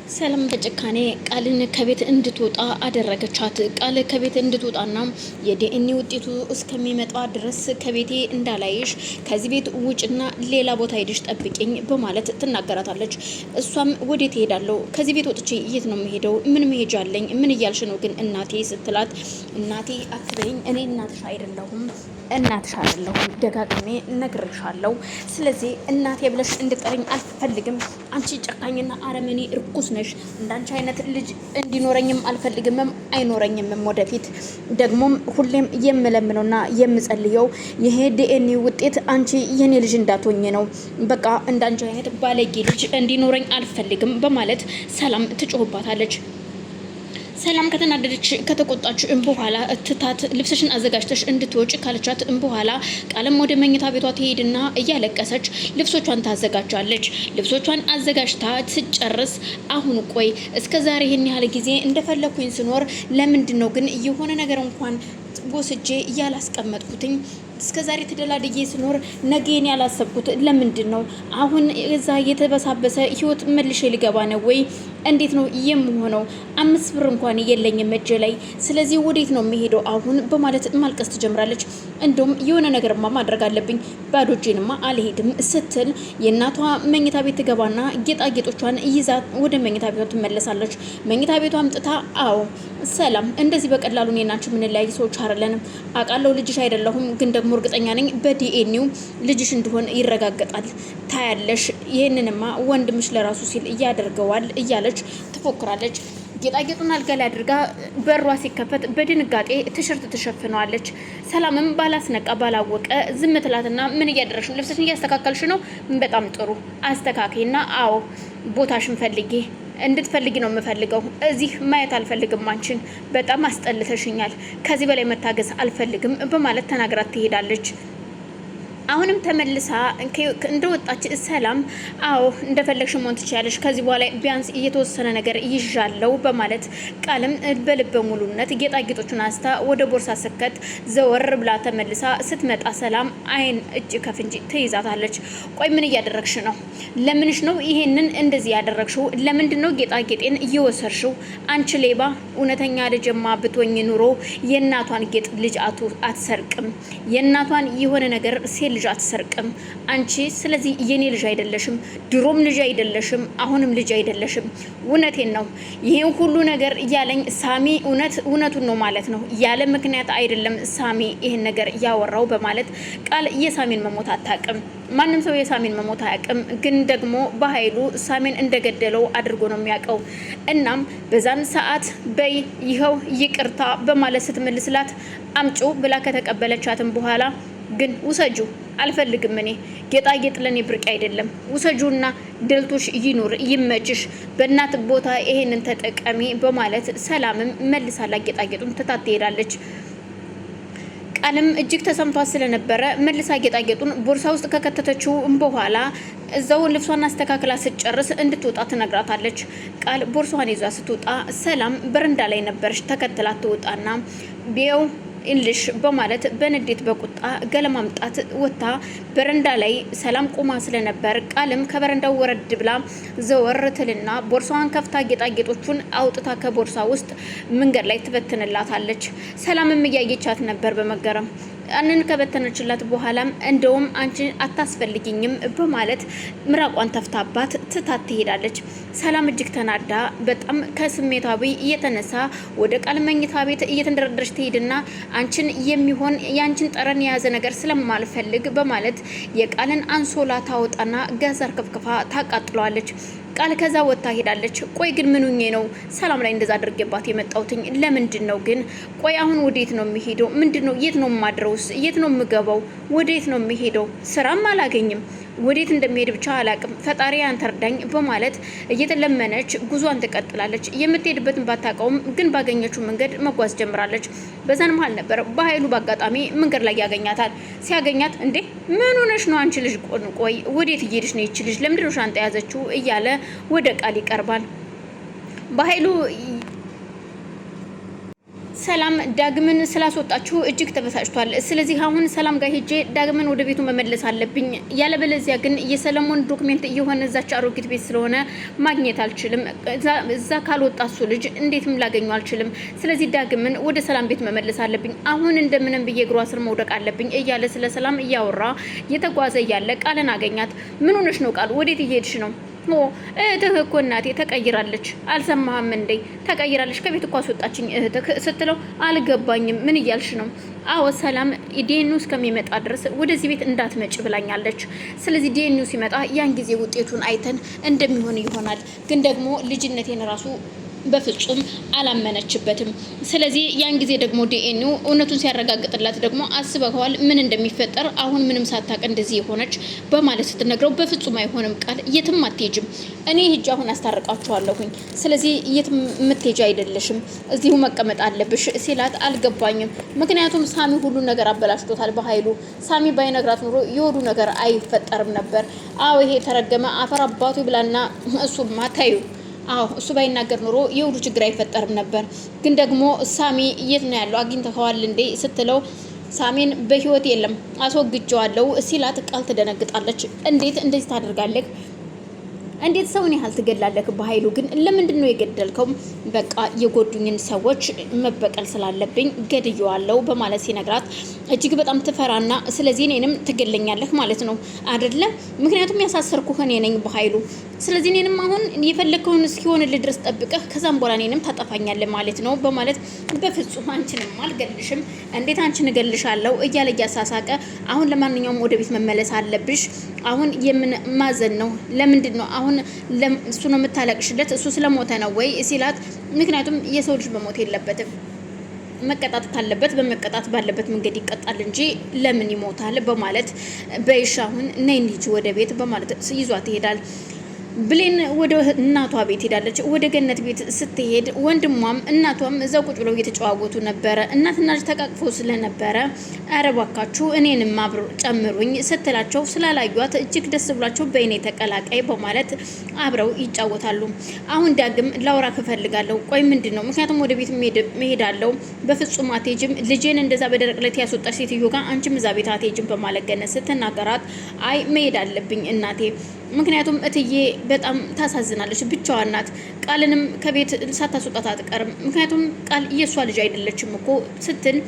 ሰላም በጭካኔ ቃልን ከቤት እንድትወጣ አደረገቻት። ቃል ከቤት እንድትወጣና የዲኤንኤ ውጤቱ እስከሚመጣ ድረስ ከቤቴ እንዳላይሽ ከዚህ ቤት ውጭና ሌላ ቦታ ሄድሽ ጠብቂኝ በማለት ትናገራታለች። እሷም ወዴት እሄዳለሁ? ከዚህ ቤት ወጥቼ የት ነው የምሄደው? ምን መሄጃ አለኝ? ምን እያልሽ ነው ግን እናቴ ስትላት፣ እናቴ አትበይኝ፣ እኔ እናትሽ አይደለሁም ደጋግሜ ነግሬሻለሁ። ስለዚህ እናቴ ብለሽ እንድጠሪኝ አልፈልግም። አንቺ ጨካኝና አረመኔ እርኩስ ነሽ። እንዳንቺ አይነት ልጅ እንዲኖረኝም አልፈልግምም አይኖረኝምም። ወደፊት ደግሞም ሁሌም የምለምነውና የምጸልየው ይሄ ዲኤንኤ ውጤት አንቺ የኔ ልጅ እንዳትሆኝ ነው። በቃ እንዳንቺ አይነት ባለጌ ልጅ እንዲኖረኝ አልፈልግም በማለት ሰላም ትጮህባታለች። ሰላም ከተናደደች ከተቆጣች በኋላ ትታት ልብስሽን አዘጋጅተሽ እንድትወጪ ካለቻት በኋላ ቃለም ወደ መኝታ ቤቷ ትሄድና እያለቀሰች ልብሶቿን ታዘጋጃለች። ልብሶቿን አዘጋጅታ ስጨርስ አሁን ቆይ እስከዛሬ ይሄን ያህል ጊዜ እንደፈለኩኝ ስኖር ለምንድን ነው ግን የሆነ ነገር እንኳን ወስጄ ያላስቀመጥኩትኝ? እስከዛሬ ተደላድዬ ስኖር ነገን ያላሰብኩት ለምንድን ነው? አሁን እዛ የተበሳበሰ ህይወት መልሼ ልገባ ነው ወይ? እንዴት ነው የምሆነው? 5 ብር እንኳን የለኝም እጄ ላይ። ስለዚህ ወዴት ነው የሚሄደው አሁን በማለት ማልቀስ ትጀምራለች። እንደውም የሆነ ነገርማ ማድረግ አለብኝ፣ ባዶ እጄንማ አልሄድም ስትል የእናቷ መኝታ ቤት ትገባና ጌጣጌጦቿን ይዛ ወደ መኝታ ቤቷ ትመለሳለች። መኝታ ቤቷ አምጥታ አዎ ሰላም፣ እንደዚህ በቀላሉ እኔና አንቺ የምንለያይ ሰዎች አይደለንም። አውቃለሁ ልጅሽ አይደለሁም፣ ግን ደግሞ እርግጠኛ ነኝ በዲኤንኤው ልጅሽ እንደሆነ ይረጋገጣል። ታያለሽ፣ ይህንንማ ወንድምሽ ለራሱ ሲል እያደርገዋል እያለች ትፎክራለች። ጌጣጌጡን አልጋ ላይ አድርጋ በሯ ሲከፈት በድንጋጤ ትሽርት ትሸፍነዋለች። ሰላምም ባላስነቃ ባላወቀ ዝም ትላትና ምን እያደረግሽ ነው? ልብስሽን እያስተካከልሽ ነው? በጣም ጥሩ አስተካክይና፣ አዎ ቦታሽን ፈልጌ እንድትፈልጊ ነው የምፈልገው። እዚህ ማየት አልፈልግም። አንቺን በጣም አስጠልተሽኛል። ከዚህ በላይ መታገስ አልፈልግም በማለት ተናግራት ትሄዳለች። አሁንም ተመልሳ እንደወጣች ሰላም አዎ እንደፈለግሽ መሆን ትችያለሽ፣ ከዚህ በኋላ ቢያንስ እየተወሰነ ነገር ይዣለው በማለት ቃልም በልበ ሙሉነት ጌጣጌጦቹን አንስታ ወደ ቦርሳ ስከት ዘወር ብላ ተመልሳ ስትመጣ ሰላም አይን እጅ ከፍንጅ ትይዛታለች። ቆይ ምን እያደረግሽ ነው? ለምንሽ ነው ይሄንን እንደዚህ ያደረግሽው? ለምንድን ነው ጌጣጌጤን እየወሰድሽው? አንቺ ሌባ! እውነተኛ ልጅማ ብትወኝ ኑሮ የእናቷን ጌጥ ልጅ አትሰርቅም። የእናቷን የሆነ ነገር ልጅ አትሰርቅም አንቺ። ስለዚህ የኔ ልጅ አይደለሽም፣ ድሮም ልጅ አይደለሽም፣ አሁንም ልጅ አይደለሽም። እውነቴን ነው። ይሄን ሁሉ ነገር ያለኝ ሳሚ እውነቱን ነው ማለት ነው። ያለ ምክንያት አይደለም ሳሚ ይሄን ነገር ያወራው በማለት ቃል የሳሚን መሞት አታውቅም። ማንም ሰው የሳሚን መሞት አያውቅም፣ ግን ደግሞ በኃይሉ ሳሚን እንደገደለው አድርጎ ነው የሚያውቀው። እናም በዛን ሰዓት በይ ይኸው ይቅርታ በማለት ስትመልስላት አምጩ ብላ ከተቀበለቻትም በኋላ ግን ውሰጁ አልፈልግም፣ እኔ ጌጣጌጥ ለኔ ብርቅ አይደለም፣ ውሰጁና ደልቶሽ ይኑር ይመችሽ፣ በእናት ቦታ ይሄንን ተጠቀሚ በማለት ሰላምም መልሳላ ጌጣጌጡን ትታት ትሄዳለች። ቃልም እጅግ ተሰምቷት ስለነበረ መልሳ ጌጣጌጡን ቦርሳ ውስጥ ከከተተችው በኋላ እዛው ልብሷን አስተካክላ ስትጨርስ እንድትወጣ ትነግራታለች። ቃል ቦርሷን ይዛ ስትወጣ ሰላም በረንዳ ላይ ነበረች። ተከትላት ትወጣና ቢው እንልሽ በማለት በንዴት በቁጣ ገለማምጣት ወታ በረንዳ ላይ ሰላም ቆማ ስለነበር ቃልም ከበረንዳው ወረድ ብላ ዘወር ትልና ቦርሳዋን ከፍታ ጌጣጌጦቹን አውጥታ ከቦርሳ ውስጥ መንገድ ላይ ትበትንላታለች። ሰላምም እያየቻት ነበር በመገረም። አንን ከበተነችላት በኋላም እንደውም አንቺ አታስፈልጊኝም በማለት ምራቋን ተፍታባት ትታት ትሄዳለች። ሰላም እጅግ ተናዳ በጣም ከስሜታዊ እየተነሳ ወደ ቃል መኝታ ቤት እየተንደረደረች ትሄድና አንቺን የሚሆን ያንቺን ጠረን የያዘ ነገር ስለማልፈልግ በማለት የቃልን አንሶላ ታወጣና ጋዛር ከፍከፋ ታቃጥለዋለች። ቃል ከዛ ወጣ ሄዳለች። ቆይ ግን ምንኜ ነው ሰላም ላይ እንደዛ አድርጌባት የመጣውትኝ? ለምንድን ነው ግን? ቆይ አሁን ወዴት ነው የሚሄደው? ምንድነው? የት ነው ማድረውስ? የት ነው የምገባው? ወዴት ነው የሚሄደው? ስራም አላገኝም። ወዴት እንደሚሄድ ብቻ አላቅም። ፈጣሪ አንተርዳኝ በማለት እየተለመነች ጉዟን ትቀጥላለች። የምትሄድበትን ባታውቀውም ግን ባገኘችው መንገድ መጓዝ ጀምራለች። በዛን መሀል ነበር በኃይሉ በአጋጣሚ መንገድ ላይ ያገኛታል። ሲያገኛት እንዴ ምን ሆነሽ ነው አንቺ ልጅ? ቆይ ወዴት እየሄድሽ ነው? ይቺ ልጅ ለምንድን ነው ሻንጣ ያዘችው? እያለ ወደ ቃል ይቀርባል። በኃይሉ ሰላም ዳግምን ስላስወጣችሁ እጅግ ተበሳጭቷል። ስለዚህ አሁን ሰላም ጋር ሄጄ ዳግምን ወደ ቤቱ መመለስ አለብኝ። ያለበለዚያ ግን የሰለሞን ዶክሜንት እየሆነ እዛች አሮጊት ቤት ስለሆነ ማግኘት አልችልም። እዛ ካልወጣ እሱ ልጅ እንዴትም ላገኘው አልችልም። ስለዚህ ዳግምን ወደ ሰላም ቤት መመለስ አለብኝ። አሁን እንደምንም ብዬ እግሯ ስር መውደቅ አለብኝ እያለ ስለ ሰላም እያወራ የተጓዘ እያለ ቃልን አገኛት። ምን ሆነሽ ነው ቃል? ወዴት እየሄድሽ ነው? እህትህ እኮ እናቴ ተቀይራለች። አልሰማህም እንዴ? ተቀይራለች። ከቤት እኮ አስወጣችኝ እህትህ ስትለው አልገባኝም። ምን እያልሽ ነው? አዎ ሰላም ዲኤንኤው እስከሚመጣ ድረስ ወደዚህ ቤት እንዳትመጭ ብላኛለች። ስለዚህ ዲኤንኤው ሲመጣ ያን ጊዜ ውጤቱን አይተን እንደሚሆን ይሆናል። ግን ደግሞ ልጅነቴን ራሱ በፍጹም አላመነችበትም። ስለዚህ ያን ጊዜ ደግሞ ዲኤንኤው እውነቱን ሲያረጋግጥላት ደግሞ አስበዋል ምን እንደሚፈጠር። አሁን ምንም ሳታውቅ እንደዚህ የሆነች በማለት ስትነግረው በፍጹም አይሆንም ቃል፣ የትም አትሄጂም። እኔ ሂጅ አሁን አስታርቃችኋለሁኝ። ስለዚህ የትም የምትሄጂ አይደለሽም፣ እዚሁ መቀመጥ አለብሽ ሲላት አልገባኝም። ምክንያቱም ሳሚ ሁሉ ነገር አበላሽቶታል በኃይሉ። ሳሚ ባይነግራት ኑሮ የወዱ ነገር አይፈጠርም ነበር። አዎ ይሄ ተረገመ አፈር አባቱ ብላና እሱማ ታዩ። አዎ እሱ ባይናገር ኑሮ የሁሉ ችግር አይፈጠርም ነበር። ግን ደግሞ ሳሚ የት ነው ያለው? አግኝተኸዋል እንዴ ስትለው ሳሚን በህይወት የለም አስወግጀዋለሁ ሲላት ቃል ትደነግጣለች። እንዴት እንደዚህ ታደርጋለህ? እንዴት ሰውን ያህል ትገላለህ? በኃይሉ ግን ለምንድን ነው የገደልከው? በቃ የጎዱኝን ሰዎች መበቀል ስላለብኝ ገድየዋለሁ በማለት ሲነግራት እጅግ በጣም ትፈራና ስለዚህ እኔንም ትገለኛለህ ማለት ነው አይደለ? ምክንያቱም ያሳሰርኩህ እኔ ነኝ በኃይሉ። ስለዚህ እኔንም አሁን የፈለከውን እስኪሆንልህ ድረስ ጠብቀህ ከዛም በኋላ እኔንም ታጠፋኛለህ ማለት ነው በማለት በፍጹም አንቺንም አልገልሽም፣ እንዴት አንቺን እገልሻለሁ እያለ እያሳሳቀ አሁን ለማንኛውም ወደ ቤት መመለስ አለብሽ። አሁን የምን ማዘን ነው? ለምንድን ነው አሁን እሱ ነው የምታለቅሽለት? እሱ ስለሞተ ነው ወይ ሲላት ምክንያቱም የሰው ልጅ መሞት የለበትም፣ መቀጣት ካለበት በመቀጣት ባለበት መንገድ ይቀጣል እንጂ ለምን ይሞታል በማለት በይሻ አሁን ነይ እንሂድ ወደ ቤት በማለት ይዟት ይሄዳል። ብሌን ወደ እናቷ ቤት ሄዳለች። ወደ ገነት ቤት ስትሄድ ወንድሟም እናቷም እዛው ቁጭ ብለው እየተጨዋወቱ ነበረ። እናትና ልጅ ተቃቅፈው ስለነበረ ኧረ እባካችሁ እኔንም አብሮ ጨምሩኝ ስትላቸው ስላላዩት እጅግ ደስ ብሏቸው በእኔ ተቀላቃይ በማለት አብረው ይጫወታሉ። አሁን ዳግም ላውራ እፈልጋለሁ። ቆይ ምንድን ነው? ምክንያቱም ወደ ቤት መሄዳለሁ። በፍጹም አትሄጂም፣ ልጄን እንደዛ በደረቅ ለት ያስወጣች ሴትዮ ጋር አንቺም እዛ ቤት አትሄጂም በማለት ገነት ስትናገራት አይ መሄድ አለብኝ እናቴ፣ ምክንያቱም እትዬ በጣም ታሳዝናለች፣ ብቻዋን ናት። ቃልንም ከቤት ሳታስወጣት አትቀርም፣ ምክንያቱም ቃል የሷ ልጅ አይደለችም እኮ ስትል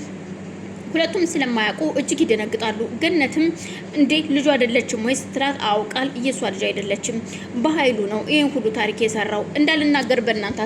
ሁለቱም ስለማያውቁ እጅግ ይደነግጣሉ። ገነትም እንዴ ልጇ አይደለችም ወይ ስትላት አዎ ቃል የሷ ልጅ አይደለችም፣ በኃይሉ ነው ይሄን ሁሉ ታሪክ የሰራው እንዳልናገር በእናንተ